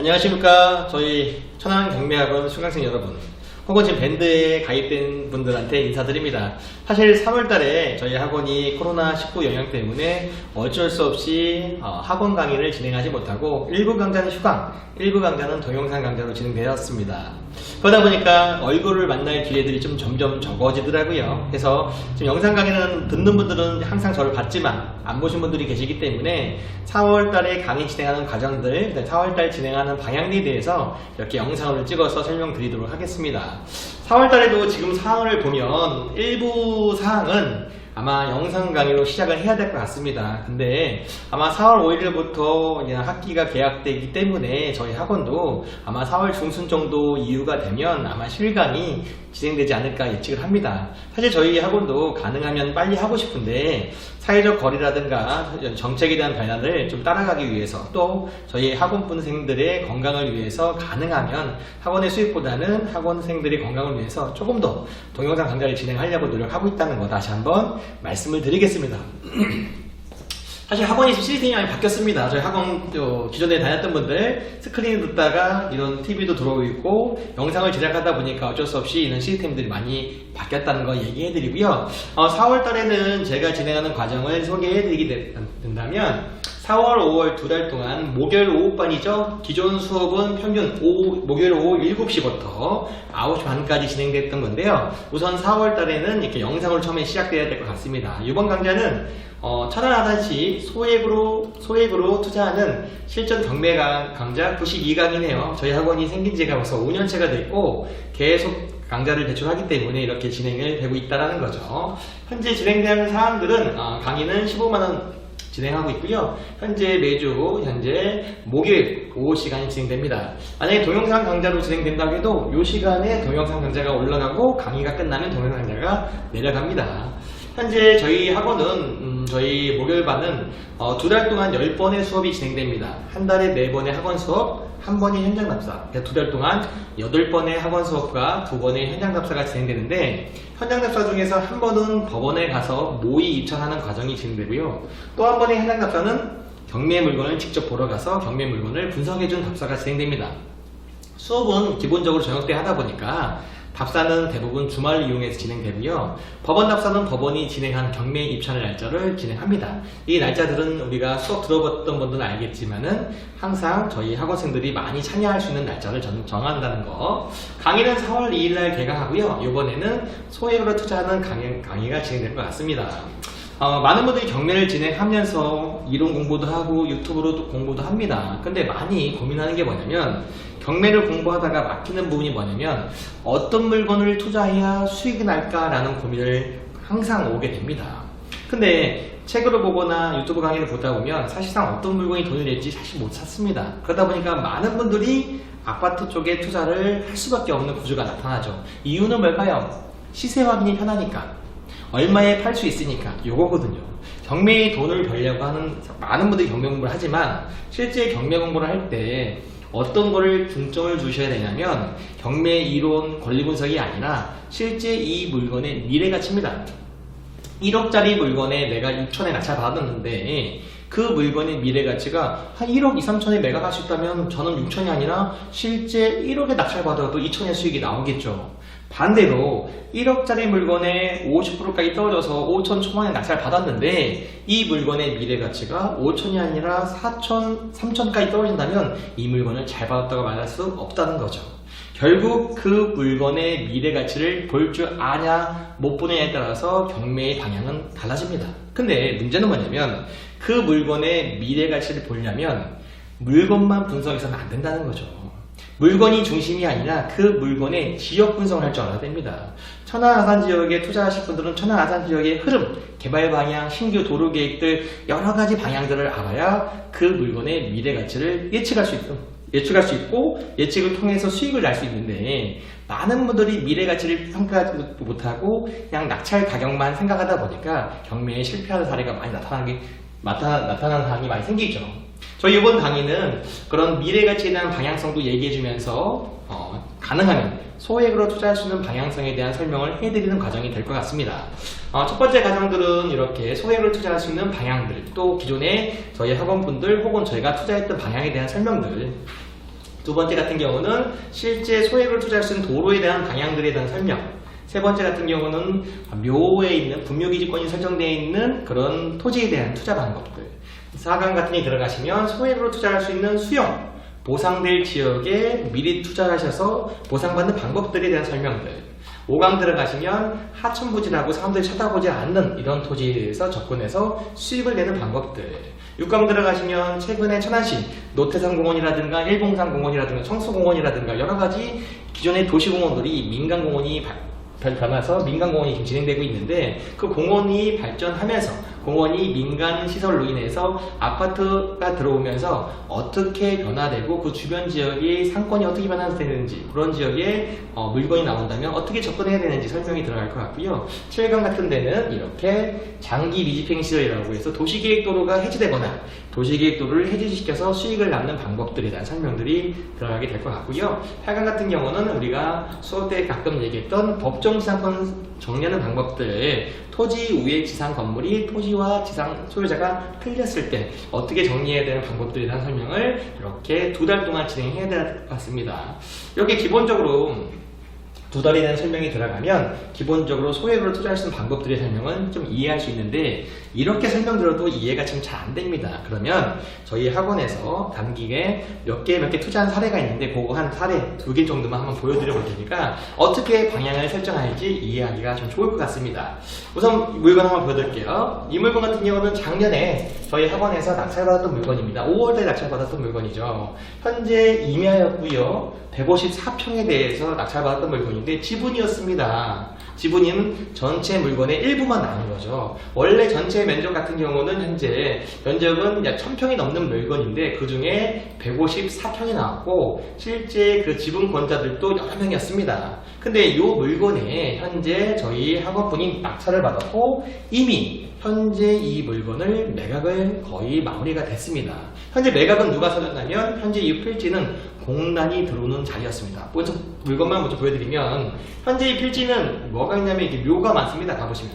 안녕하십니까. 저희 천안 경매학원 수강생 여러분, 혹은 지금 밴드에 가입된 분들한테 인사드립니다. 사실 3월달에 저희 학원이 코로나19 영향 때문에 어쩔 수 없이 학원 강의를 진행하지 못하고 일부 강좌는 휴강, 일부 강좌는 동영상 강좌로 진행되었습니다. 그러다 보니까 얼굴을 만날 기회들이 좀 점점 적어지더라고요. 그래서 지금 영상 강의는 듣는 분들은 항상 저를 봤지만 안 보신 분들이 계시기 때문에 4월달에 강의 진행하는 과정들, 4월달 진행하는 방향에 대해서 이렇게 영상을 찍어서 설명드리도록 하겠습니다. 4월달에도 지금 상황을 보면 일부 사항은 아마 영상 강의로 시작을 해야 될 것 같습니다. 근데 아마 4월 5일부터 학기가 개학되기 때문에 저희 학원도 아마 4월 중순 정도 이후가 되면 아마 실강이 진행되지 않을까 예측을 합니다. 사실 저희 학원도 가능하면 빨리 하고 싶은데 사회적 거리라든가 정책에 대한 변화를 좀 따라가기 위해서, 또 저희 학원분생들의 건강을 위해서 가능하면 학원의 수익보다는 학원생들의 건강을 위해서 조금 더 동영상 강좌를 진행하려고 노력하고 있다는 거 다시 한번 말씀을 드리겠습니다. 사실 학원이 시스템이 많이 바뀌었습니다. 저희 학원 기존에 다녔던 분들 스크린 듣다가 이런 TV도 들어오고 있고 영상을 제작하다 보니까 어쩔 수 없이 이런 시스템들이 많이 바뀌었다는 거 얘기해드리고요. 4월 달에는 제가 진행하는 과정을 소개해드리게 된다면 4월, 5월 두 달 동안 목요일 오후반이죠. 기존 수업은 평균 목요일 오후 7시부터 9시 반까지 진행됐던 건데요. 우선 4월 달에는 이렇게 영상으로 처음에 시작돼야 될 것 같습니다. 이번 강좌는 천안 아산시 소액으로 투자하는 실전 경매 강좌 92강이네요. 저희 학원이 생긴 지가 벌써 5년째가 됐고 계속 강좌를 배출하기 때문에 이렇게 진행을 되고 있다는 거죠. 현재 진행되는 사항들은 강의는 15만원 진행하고 있고요. 현재 목요일 오후 시간이 진행됩니다. 만약에 동영상 강좌로 진행된다고 해도 이 시간에 동영상 강좌가 올라가고 강의가 끝나면 동영상 강좌가 내려갑니다. 현재 저희 학원은 저희 목요일반은 두 달 동안 10번의 수업이 진행됩니다. 한 달에 4번의 학원 수업, 한 번이 현장 답사. 두 달 동안 8번의 학원 수업과 2번의 현장 답사가 진행되는데, 현장 답사 중에서 한 번은 법원에 가서 모의 입찰하는 과정이 진행되고요. 또 한 번의 현장 답사는 경매 물건을 직접 보러 가서 경매 물건을 분석해준 답사가 진행됩니다. 수업은 기본적으로 저녁 때 하다 보니까 답사는 대부분 주말을 이용해서 진행되고요. 법원 답사는 법원이 진행한 경매 입찰 날짜를 진행합니다. 이 날짜들은 우리가 수업 들어봤던 분들은 알겠지만은 항상 저희 학원생들이 많이 참여할 수 있는 날짜를 정한다는 거. 강의는 4월 2일날 개강하고요. 이번에는 소액으로 투자하는 강의가 진행될 것 같습니다. 많은 분들이 경매를 진행하면서 이론 공부도 하고 유튜브로도 공부도 합니다. 근데 많이 고민하는 게 뭐냐면, 경매를 공부하다가 막히는 부분이 뭐냐면 어떤 물건을 투자해야 수익이 날까라는 고민을 항상 오게 됩니다. 근데 책으로 보거나 유튜브 강의를 보다 보면 사실상 어떤 물건이 돈을 낼지 사실 못 찾습니다. 그러다 보니까 많은 분들이 아파트 쪽에 투자를 할 수밖에 없는 구조가 나타나죠. 이유는 뭘까요? 시세 확인이 편하니까, 얼마에 팔 수 있으니까, 요거거든요. 경매에 돈을 벌려고 하는 많은 분들이 경매 공부를 하지만 실제 경매 공부를 할 때 어떤 거를 중점을 두셔야 되냐면, 경매 이론 권리 분석이 아니라 실제 이 물건의 미래 가치입니다. 1억짜리 물건에 내가 6천에 낙찰 받았는데 그 물건의 미래 가치가 한 1억 2, 3천에 매각 할 수 있다면 저는 6천이 아니라 실제 1억에 낙찰 받아도 2천의 수익이 나오겠죠. 반대로 1억짜리 물건에 50%까지 떨어져서 5천 초반에 낙찰 받았는데 이 물건의 미래 가치가 5천이 아니라 4천, 3천까지 떨어진다면 이 물건을 잘 받았다고 말할 수 없다는 거죠. 결국 그 물건의 미래 가치를 볼 줄 아냐 못 보느냐에 따라서 경매의 방향은 달라집니다. 근데 문제는 뭐냐면 그 물건의 미래 가치를 보려면 물건만 분석해서는 안 된다는 거죠. 물건이 중심이 아니라 그 물건의 지역 분석을 할 줄 알아야 됩니다. 천안 아산 지역에 투자하실 분들은 천안 아산 지역의 흐름, 개발 방향, 신규 도로 계획들 여러 가지 방향들을 알아야 그 물건의 미래 가치를 예측할 수 있고 예측을 통해서 수익을 날 수 있는데, 많은 분들이 미래 가치를 평가하지 못하고 그냥 낙찰 가격만 생각하다 보니까 경매에 실패하는 사례가 많이 나타나는 사항이 많이 생기죠. 저희 이번 강의는 그런 미래 가치에 대한 방향성도 얘기해주면서 가능하면 소액으로 투자할 수 있는 방향성에 대한 설명을 해드리는 과정이 될 것 같습니다. 첫 번째 과정들은 이렇게 소액으로 투자할 수 있는 방향들, 또 기존에 저희 학원분들 혹은 저희가 투자했던 방향에 대한 설명들, 두 번째 같은 경우는 실제 소액으로 투자할 수 있는 도로에 대한 방향들에 대한 설명. 세 번째 같은 경우는 묘에 있는 분묘기지권이 설정되어 있는 그런 토지에 대한 투자 방법들. 4강 같은 데 들어가시면 소액으로 투자할 수 있는 수용, 보상될 지역에 미리 투자하셔서 보상받는 방법들에 대한 설명들. 5강 들어가시면 하천부지라고 사람들이 쳐다보지 않는 이런 토지에 대해서 접근해서 수익을 내는 방법들. 6강 들어가시면 최근에 천안시 노태산공원이라든가 일봉산공원이라든가 청수공원이라든가 여러가지 기존의 도시공원들이 민간공원이 변화서 민간공원이 지금 진행되고 있는데, 그 공원이 발전하면서 공원이 민간 시설로 인해서 아파트가 들어오면서 어떻게 변화되고 그 주변 지역의 상권이 어떻게 변화되는지, 그런 지역에 물건이 나온다면 어떻게 접근해야 되는지 설명이 들어갈 것 같고요. 7강 같은 데는 이렇게 장기 미집행 시설이라고 해서 도시계획도로가 해지되거나 도시계획도로를 해지시켜서 수익을 남는 방법들에 대한 설명들이 들어가게 될 것 같고요. 8강 같은 경우는 우리가 수업 때 가끔 얘기했던 법정지상권 정리하는 방법들, 토지 위에 지상 건물이 토지와 지상 소유자가 틀렸을 때 어떻게 정리해야 되는 방법들에 대한 설명을 이렇게 2달 동안 진행해야 될 것 같습니다. 이렇게 기본적으로 2달에 대한 설명이 들어가면 기본적으로 소액으로 투자할 수 있는 방법들의 설명은 좀 이해할 수 있는데, 이렇게 설명들어도 이해가 좀 잘 안 됩니다. 그러면 저희 학원에서 단기에 몇 개 투자한 사례가 있는데, 그거 한 사례 2개 정도만 한번 보여드려 볼 테니까 어떻게 방향을 설정할지 이해하기가 좀 좋을 것 같습니다. 우선 물건 한번 보여드릴게요. 이 물건 같은 경우는 작년에 저희 학원에서 낙찰받았던 물건입니다. 5월달에 낙찰받았던 물건이죠. 현재 임야였고요. 154평에 대해서 낙찰받았던 물건인데 지분이었습니다. 지분은 전체 물건의 일부만 나온 거죠. 원래 전체 면적 같은 경우는 현재 면적은 약 1000평이 넘는 물건인데 그 중에 154평이 나왔고 실제 그 지분권자들도 여러 명이었습니다. 근데 이 물건에 현재 저희 학원분이 낙찰을 받았고 이미 현재 이 물건을 매각을 거의 마무리가 됐습니다. 현재 매각은 누가 사줬냐면 현재 이 필지는 공단이 들어오는 자리였습니다. 먼저 물건만 먼저 보여드리면 현재 이 필지는 뭐가 있냐면 이게 묘가 많습니다. 가보시면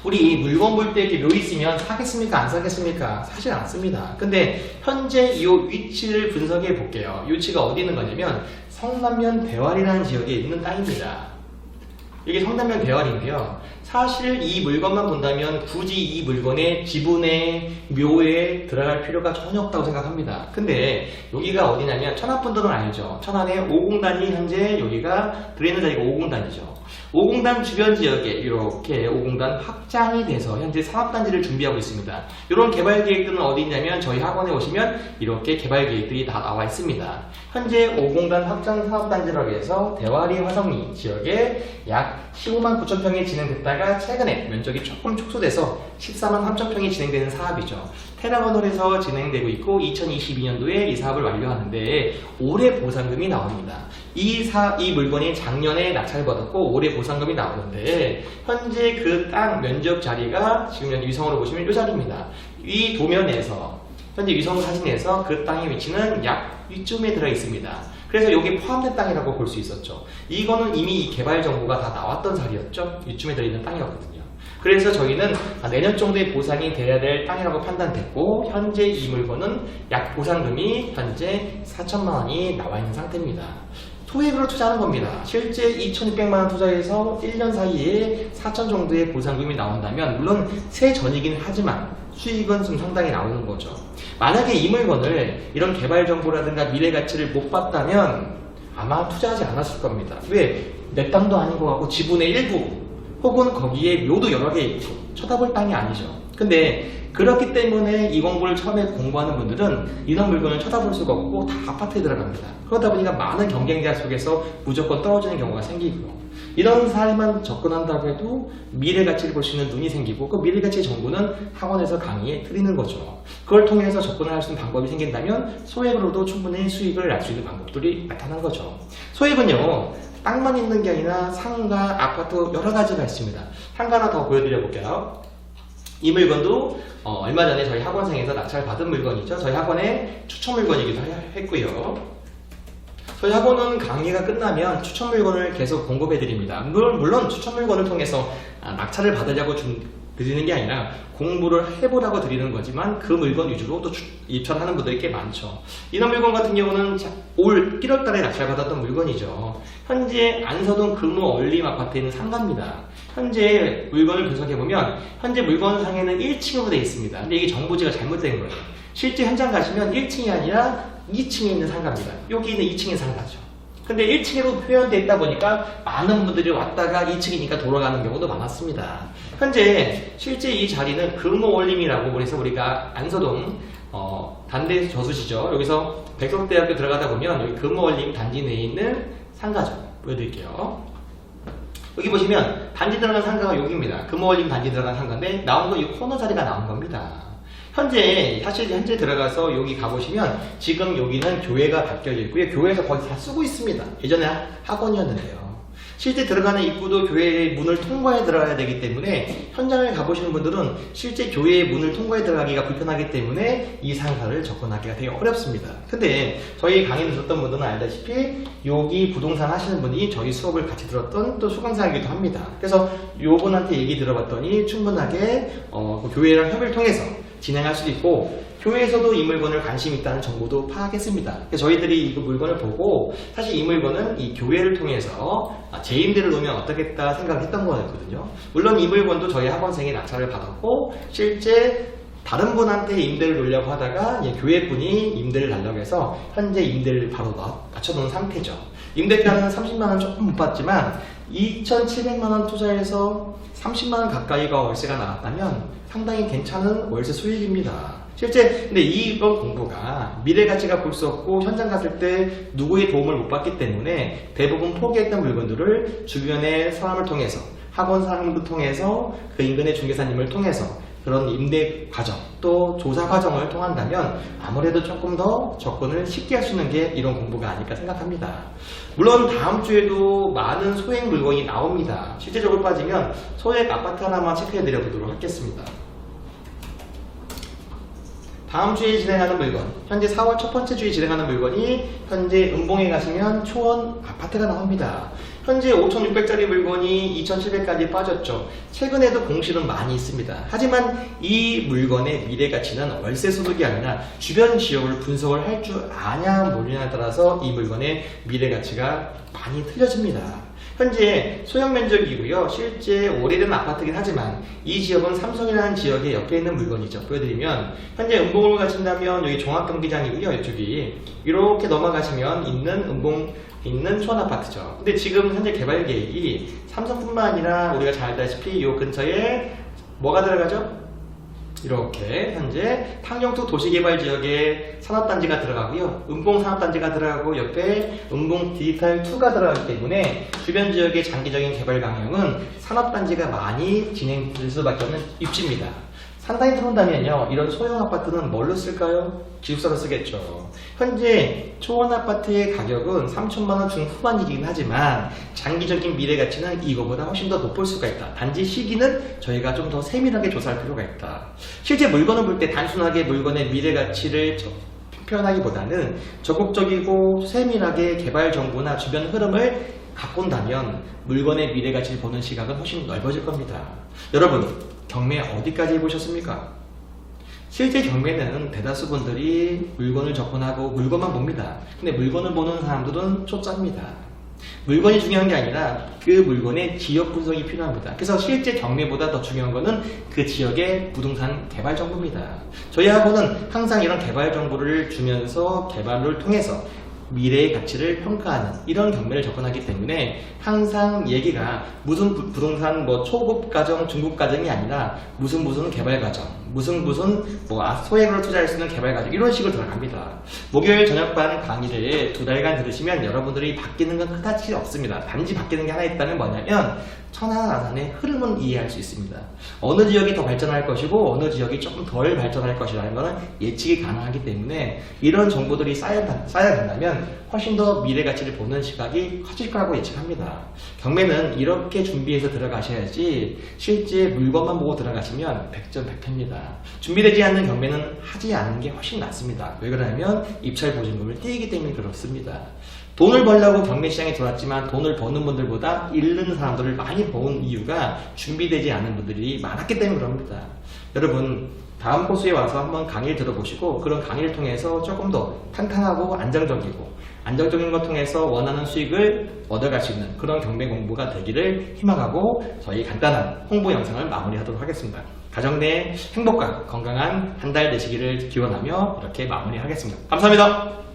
우리 물건 볼 때 이렇게 묘 있으면 사겠습니까? 안 사겠습니까? 사실 않습니다. 근데 현재 이 위치를 분석해 볼게요. 이 위치가 어디 있는 거냐면 성남면 대활이라는 지역에 있는 땅입니다. 이게 성남면 대활인데요. 사실 이 물건만 본다면 굳이 이 물건의 지분의 묘에 들어갈 필요가 전혀 없다고 생각합니다. 근데 여기가 어디냐면 천안분들은 알죠. 천안의 5공단이 현재 여기가 들어있는 자리가 5공단이죠. 5공단 주변 지역에 이렇게 5공단 확장이 돼서 현재 산업단지를 준비하고 있습니다. 이런 개발 계획들은 어디 있냐면 저희 학원에 오시면 이렇게 개발 계획들이 다 나와 있습니다. 현재 5공단 확장 산업단지라고 해서 대화리 화성리 지역에 약 15만 9천 평이 진행됐다가 최근에 면적이 조금 축소돼서 14만 3천 평이 진행되는 사업이죠. 테라건홀에서 진행되고 있고 2022년도에 이 사업을 완료하는데 올해 보상금이 나옵니다. 이 물건이 작년에 낙찰받았고 올해 보상금이 나오는데 현재 그 땅 면적 자리가 지금 현재 위성으로 보시면 이 자리입니다. 이 도면에서 현재 위성 사진에서 그 땅의 위치는 약 이쯤에 들어 있습니다. 그래서 여기 포함된 땅이라고 볼 수 있었죠. 이거는 이미 이 개발 정보가 다 나왔던 자리였죠. 이쯤에 들어있는 땅이었거든요. 그래서 저희는 내년 정도의 보상이 돼야 될 땅이라고 판단됐고 현재 이 물건은 약 보상금이 현재 4천만 원이 나와 있는 상태입니다. 소액으로 투자하는 겁니다. 실제 2,600만원 투자해서 1년 사이에 4천 정도의 보상금이 나온다면 물론 세 전이긴 하지만 수익은 좀 상당히 나오는 거죠. 만약에 이 물건을 이런 개발 정보라든가 미래 가치를 못 봤다면 아마 투자하지 않았을 겁니다. 왜? 내 땅도 아닌 것 같고 지분의 일부 혹은 거기에 묘도 여러 개 있고 쳐다볼 땅이 아니죠. 근데 그렇기 때문에 이 공부를 처음에 공부하는 분들은 이런 물건을 쳐다볼 수가 없고 다 아파트에 들어갑니다. 그러다 보니까 많은 경쟁자 속에서 무조건 떨어지는 경우가 생기고요. 이런 사례만 접근한다고 해도 미래 가치를 볼 수 있는 눈이 생기고 그 미래 가치의 정보는 학원에서 강의에 드리는 거죠. 그걸 통해서 접근을 할 수 있는 방법이 생긴다면 소액으로도 충분히 수익을 낼 수 있는 방법들이 나타난 거죠. 소액은요 땅만 있는 게 아니라 상가, 아파트 여러 가지가 있습니다. 한 가지 하나 더 보여드려 볼게요. 이 물건도 얼마 전에 저희 학원생에서 낙찰 받은 물건이죠. 저희 학원의 추천 물건이기도 했고요. 저희 학원은 강의가 끝나면 추천 물건을 계속 공급해 드립니다. 물론 추천 물건을 통해서 낙찰을 받으려고 드리는 게 아니라 공부를 해보라고 드리는 거지만 그 물건 위주로 또 입찰하는 분들이 꽤 많죠. 이런 물건 같은 경우는 올 1월 달에 낙찰받았던 물건이죠. 현재 안서동 금호 얼림 아파트에 있는 상가입니다. 현재 물건을 분석해보면 현재 물건상에는 1층으로 되어 있습니다. 근데 이게 정보지가 잘못된 거예요. 실제 현장 가시면 1층이 아니라 2층에 있는 상가입니다. 여기 있는 2층의 상가죠. 근데 1층으로 표현되어 있다 보니까 많은 분들이 왔다가 2층이니까 돌아가는 경우도 많았습니다. 현재 실제 이 자리는 금호올림이라고 그래서 우리가 안서동 단대 저수지죠. 여기서 백석대학교 들어가다 보면 여기 금호올림 단지 내에 있는 상가죠. 보여드릴게요. 여기 보시면 단지 들어간 상가가 여기입니다. 금호올림 단지 들어간 상가인데 나온 거 이 코너 자리가 나온 겁니다. 사실 현재 들어가서 여기 가보시면 지금 여기는 교회가 바뀌어져 있고요. 교회에서 거의 다 쓰고 있습니다. 예전에 학원이었는데요. 실제 들어가는 입구도 교회의 문을 통과해 들어가야 되기 때문에 현장을 가보시는 분들은 실제 교회의 문을 통과해 들어가기가 불편하기 때문에 이 상가를 접근하기가 되게 어렵습니다. 근데 저희 강의 들었던 분들은 알다시피 여기 부동산 하시는 분이 저희 수업을 같이 들었던 또 수강생이기도 합니다. 그래서 요분한테 얘기 들어봤더니 충분하게 그 교회랑 협의를 통해서 진행할 수도 있고 교회에서도 이 물건을 관심 있다는 정보도 파악했습니다. 그래서 저희들이 이 물건을 보고 사실 이 물건은 이 교회를 통해서 재임대를 놓으면 어떻겠다 생각을 했던 거였거든요. 물론 이 물건도 저희 학원생이 낙찰을 받았고 실제 다른 분한테 임대를 놓으려고 하다가 교회분이 임대를 달라고 해서 현재 임대를 바로 맞춰놓은 상태죠. 임대가는 30만원 조금 못 받지만 2,700만원 투자해서 30만원 가까이가 월세가 나왔다면 상당히 괜찮은 월세 수익입니다. 실제 근데 이번 공부가 미래가치가 볼 수 없고 현장 갔을 때 누구의 도움을 못 받기 때문에 대부분 포기했던 물건들을 주변의 사람을 통해서 학원 사람을 통해서 그 인근의 중개사님을 통해서 그런 임대 과정 또 조사 과정을 통한다면 아무래도 조금 더 접근을 쉽게 할 수 있는 게 이런 공부가 아닐까 생각합니다. 물론 다음 주에도 많은 소액 물건이 나옵니다. 실제적으로 빠지면 소액 아파트 하나만 체크해 드려 보도록 하겠습니다. 다음 주에 진행하는 물건, 현재 4월 첫 번째 주에 진행하는 물건이 현재 은봉에 가시면 초원 아파트가 나옵니다. 현재 5,600짜리 물건이 2,700까지 빠졌죠. 최근에도 공실은 많이 있습니다. 하지만 이 물건의 미래 가치는 월세 소득이 아니라 주변 지역을 분석을 할 줄 아냐 모르냐에 따라서 이 물건의 미래 가치가 많이 틀려집니다. 현재 소형 면적이고요. 실제 오래된 아파트긴 하지만 이 지역은 삼성이라는 지역의 옆에 있는 물건이죠. 보여드리면 현재 은봉을 가신다면 여기 종합경기장이고요. 이쪽이 이렇게 넘어가시면 있는 은봉 있는 초원 아파트죠. 근데 지금 현재 개발 계획이 삼성뿐만 아니라 우리가 잘 알다시피 이 근처에 뭐가 들어가죠? 이렇게 현재 탕정투 도시개발지역에 산업단지가 들어가고요. 은봉 산업단지가 들어가고 옆에 은봉 디지털2가 들어가기 때문에 주변 지역의 장기적인 개발 방향은 산업단지가 많이 진행될 수밖에 없는 입지입니다. 상당히 들어온다면요. 이런 소형 아파트는 뭘로 쓸까요? 기숙사로 쓰겠죠. 현재 초원 아파트의 가격은 3천만원 중후반이긴 하지만 장기적인 미래 가치는 이거보다 훨씬 더 높을 수가 있다. 단지 시기는 저희가 좀 더 세밀하게 조사할 필요가 있다. 실제 물건을 볼 때 단순하게 물건의 미래 가치를 표현하기보다는 적극적이고 세밀하게 개발 정보나 주변 흐름을 갖고 온다면 물건의 미래 가치를 보는 시각은 훨씬 넓어질 겁니다. 여러분, 경매 어디까지 해보셨습니까? 실제 경매는 대다수 분들이 물건을 접근하고 물건만 봅니다. 근데 물건을 보는 사람들은 초짜입니다. 물건이 중요한 게 아니라 그 물건의 지역 분석이 필요합니다. 그래서 실제 경매보다 더 중요한 거는 그 지역의 부동산 개발 정보입니다. 저희 학원은 항상 이런 개발 정보를 주면서 개발을 통해서 미래의 가치를 평가하는 이런 경매를 접근하기 때문에 항상 얘기가 무슨 부동산 초급 과정, 중급 과정이 아니라 무슨 개발 과정, 무슨 소액으로 투자할 수 있는 개발 과정 이런 식으로 들어갑니다. 목요일 저녁반 강의를 2달간 들으시면 여러분들이 바뀌는 건 그다지 없습니다. 단지 바뀌는 게 하나 있다면 뭐냐면 천하나산의 흐름은 이해할 수 있습니다. 어느 지역이 더 발전할 것이고 어느 지역이 조금 덜 발전할 것이라는 것은 예측이 가능하기 때문에 이런 정보들이 쌓여간다면 훨씬 더 미래 가치를 보는 시각이 커질 거라고 예측합니다. 경매는 이렇게 준비해서 들어가셔야지 실제 물건만 보고 들어가시면 100점 100패입니다. 준비되지 않는 경매는 하지 않는 게 훨씬 낫습니다. 왜 그러냐면 입찰 보증금을 떼이기 때문에 그렇습니다. 돈을 벌려고 경매 시장에 들어왔지만 돈을 버는 분들보다 잃는 사람들을 많이 본 이유가 준비되지 않은 분들이 많았기 때문에 그럽니다. 여러분, 다음 코스에 와서 한번 강의를 들어보시고 그런 강의를 통해서 조금 더 탄탄하고 안정적인 것 통해서 원하는 수익을 얻어갈 수 있는 그런 경매 공부가 되기를 희망하고 저희 간단한 홍보 영상을 마무리하도록 하겠습니다. 가정 내 행복과 건강한 한 달 되시기를 기원하며 이렇게 마무리하겠습니다. 감사합니다.